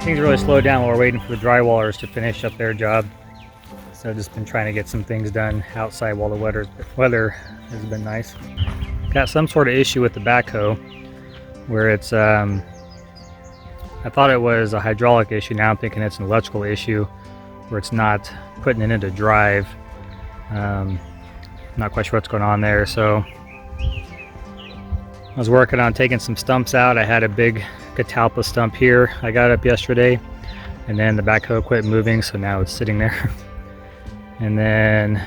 Things really slowed down while we're waiting for the drywallers to finish up their job. So I've just been trying to get some things done outside while the weather has been nice. Got some sort of issue with the backhoe where it's, I thought it was a hydraulic issue. Now I'm thinking it's an electrical issue where it's not putting it into drive. Not quite sure what's going on there. So I was working on taking some stumps out. I had a big catalpa stump here I got up yesterday, and then the backhoe quit moving, so now it's sitting there. And then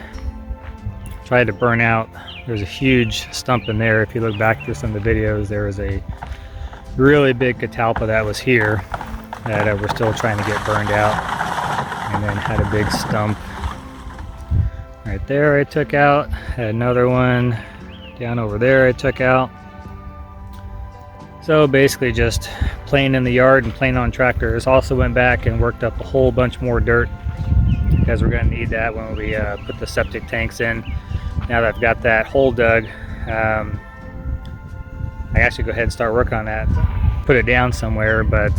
tried to burn out. There's a huge stump in there. If you look back to some of the videos, there was a really big catalpa that was here that we're still trying to get burned out. And then had a big stump right there I took out. Had another one down over there I took out. So basically just playing in the yard and playing on tractors. Also went back and worked up a whole bunch more dirt because we're going to need that when we put the septic tanks in. Now that I've got that hole dug, I actually go ahead and start working on that. Put it down somewhere, but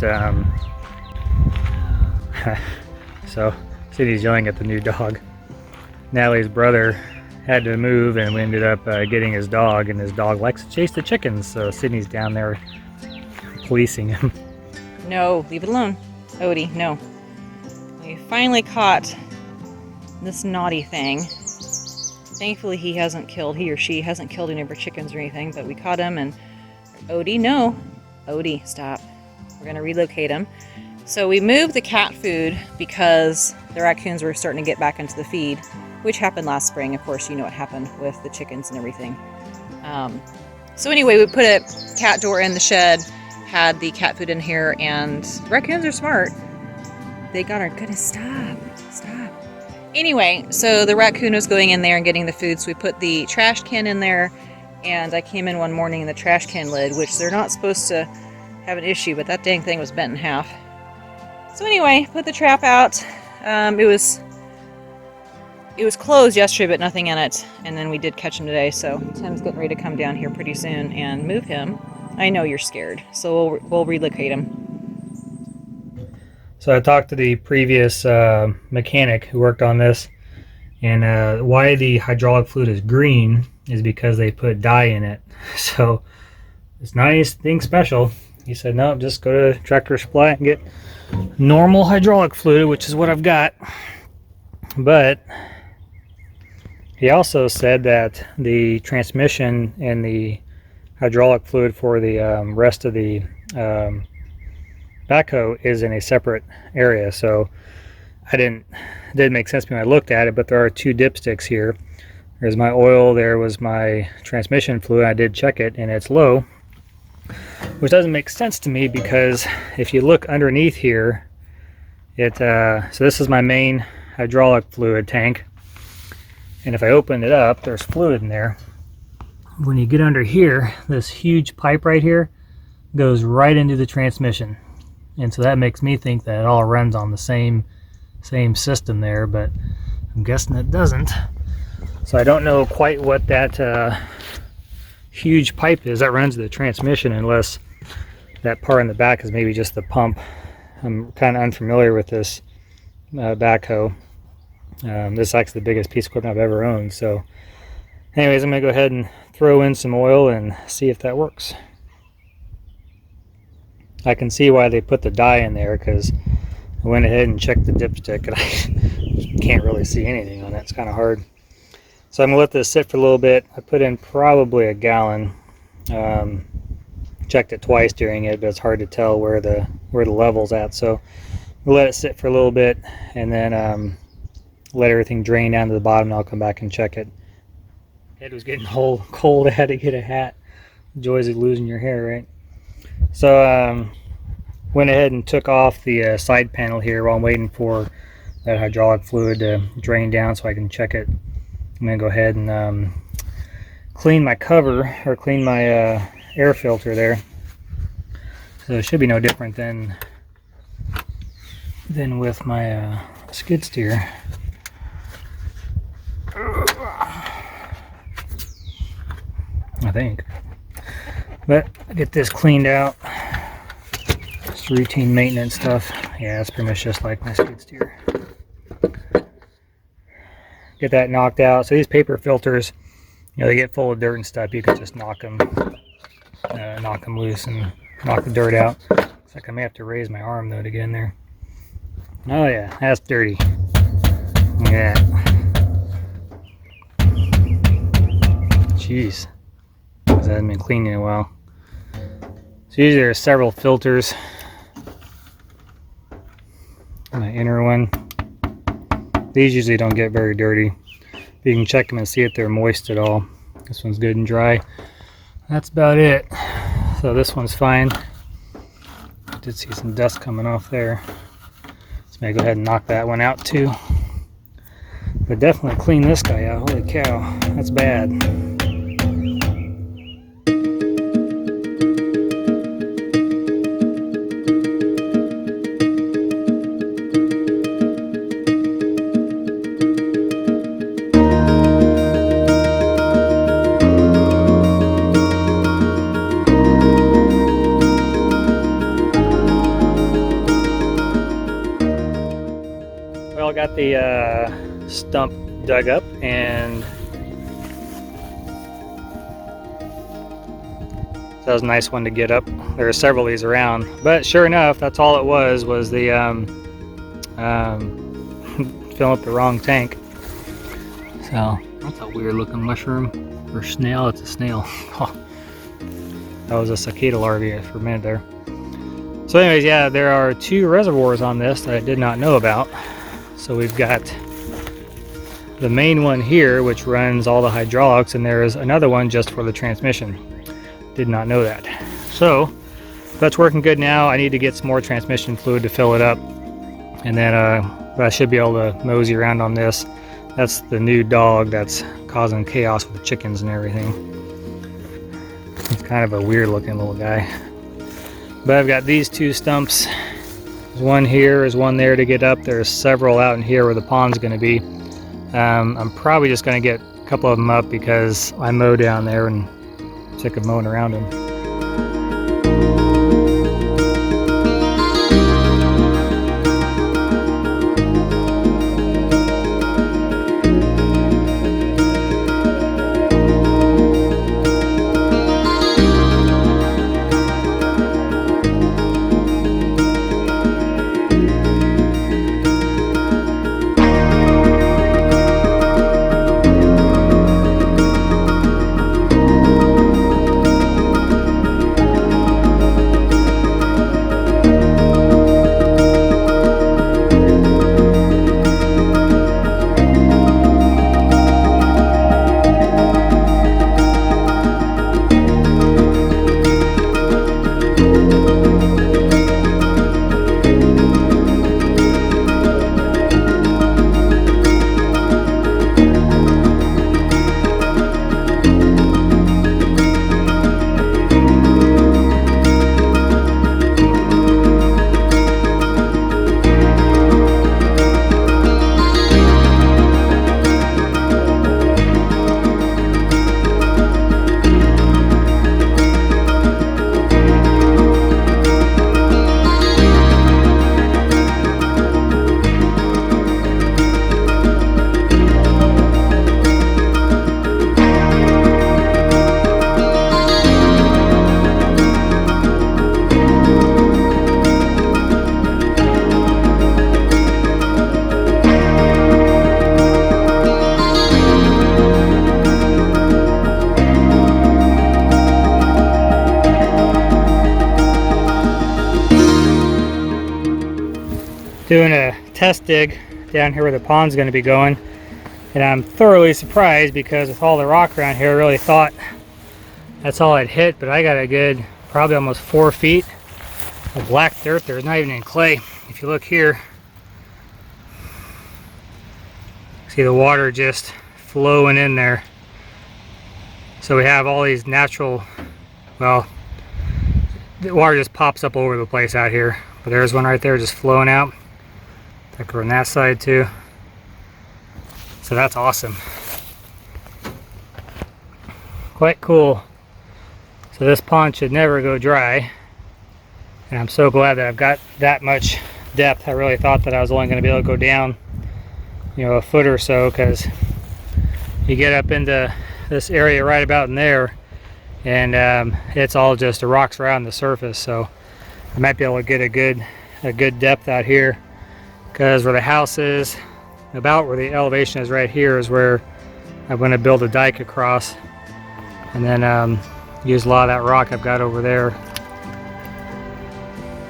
so Cindy's yelling at the new dog. Natalie's brother had to move, and we ended up getting his dog, and his dog likes to chase the chickens, so Sydney's down there policing him. No, leave it alone. Odie, no. We finally caught this naughty thing. Thankfully he or she hasn't killed any of our chickens or anything, but we caught him, and Odie, no. Odie, stop. We're gonna relocate him. So we moved the cat food because the raccoons were starting to get back into the feed, which happened last spring. Of course, you know what happened with the chickens and everything. So anyway, we put a cat door in the shed, had the cat food in here, and the raccoons are smart. They got our goodness, stop. Anyway, so the raccoon was going in there and getting the food, so we put the trash can in there, and I came in one morning and the trash can lid, which they're not supposed to have an issue, but that dang thing was bent in half. So anyway, put the trap out. It was closed yesterday, but nothing in it. And then we did catch him today, so Tim's getting ready to come down here pretty soon and move him. I know you're scared, so we'll relocate him. So I talked to the previous mechanic who worked on this, and why the hydraulic fluid is green is because they put dye in it. So it's not anything special. He said, no, just go to Tractor Supply and get normal hydraulic fluid, which is what I've got. But he also said that the transmission and the hydraulic fluid for the rest of the backhoe is in a separate area. So it didn't make sense to me when I looked at it, but there are two dipsticks here. There's my oil, there was my transmission fluid. I did check it and it's low, which doesn't make sense to me because if you look underneath here, so this is my main hydraulic fluid tank, and if I open it up, there's fluid in there. When you get under here, this huge pipe right here goes right into the transmission, and so that makes me think that it all runs on the same system there, but I'm guessing it doesn't. So I don't know quite what that huge pipe is that runs the transmission, unless that part in the back is maybe just the pump. I'm kind of unfamiliar with this backhoe. This is actually the biggest piece of equipment I've ever owned. So anyways, I'm gonna go ahead and throw in some oil and see if that works. I can see why they put the dye in there, because I went ahead and checked the dipstick and I can't really see anything on it. It's kind of hard. So I'm gonna let this sit for a little bit. I put in probably a gallon. Checked it twice during it, but it's hard to tell where the level's at. So we'll let it sit for a little bit, and then let everything drain down to the bottom, and I'll come back and check it. Head was getting cold. I had to get a hat. Joys of losing your hair, right? So went ahead and took off the side panel here while I'm waiting for that hydraulic fluid to drain down so I can check it. I'm gonna go ahead and clean my cover, or clean my air filter there. So it should be no different than with my skid steer. think. But I'll get this cleaned out. Just routine maintenance stuff. Yeah, it's pretty much just like my skid steer. Get that knocked out. So these paper filters, you know, they get full of dirt and stuff. You can just knock them loose and knock the dirt out. Looks like I may have to raise my arm though to get in there. Oh yeah, that's dirty. Yeah. Jeez, because I haven't been cleaning in a while. So usually there are several filters. My inner one. These usually don't get very dirty. You can check them and see if they're moist at all. This one's good and dry. That's about it. So this one's fine. I did see some dust coming off there. So maybe go ahead and knock that one out too. But definitely clean this guy out. Holy cow, that's bad. Well, I got the stump dug up, and that was a nice one to get up. There are several of these around, but sure enough, that's all it was the filling up the wrong tank. So that's a weird looking mushroom or snail. It's a snail. That was a cicada larvae for a minute there. So anyways, yeah, there are 2 reservoirs on this that I did not know about. So we've got the main one here, which runs all the hydraulics, and there is another one just for the transmission. Did not know that. So that's working good now. I need to get some more transmission fluid to fill it up, and then I should be able to mosey around on this. That's the new dog that's causing chaos with the chickens and everything. It's kind of a weird looking little guy. But I've got these 2 stumps. There's one here, there's one there to get up. There's several out in here where the pond's going to be. I'm probably just going to get a couple of them up because I mow down there and I'm sick of mowing around them. Doing a test dig down here where the pond's going to be going, and I'm thoroughly surprised because with all the rock around here I really thought that's all I'd hit, but I got a good probably almost 4 feet of black dirt. There's not even any clay. If you look here, see the water just flowing in there. So we have all these natural, well, the water just pops up all over the place out here, but there's one right there just flowing out. Like on that side too. So that's awesome. Quite cool. So this pond should never go dry. And I'm so glad that I've got that much depth. I really thought that I was only going to be able to go down, you know, a foot or so, because you get up into this area right about in there, and it's all just the rocks around the surface. So I might be able to get a good depth out here, because where the house is, about where the elevation is right here, is where I'm going to build a dike across, and then use a lot of that rock I've got over there.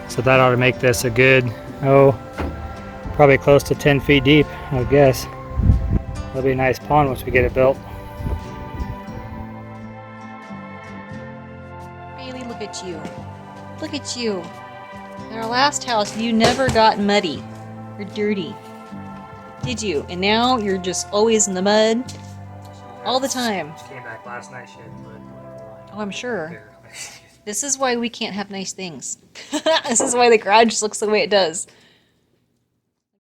So that ought to make this a good, probably close to 10 feet deep, I guess. That'll be a nice pond once we get it built. Bailey, look at you. Look at you. In our last house, you never got muddy or dirty, did you? And now you're just always in the mud all the time. She came back last night, she had mud. Oh, I'm sure. This is why we can't have nice things. This is why the garage looks the way it does.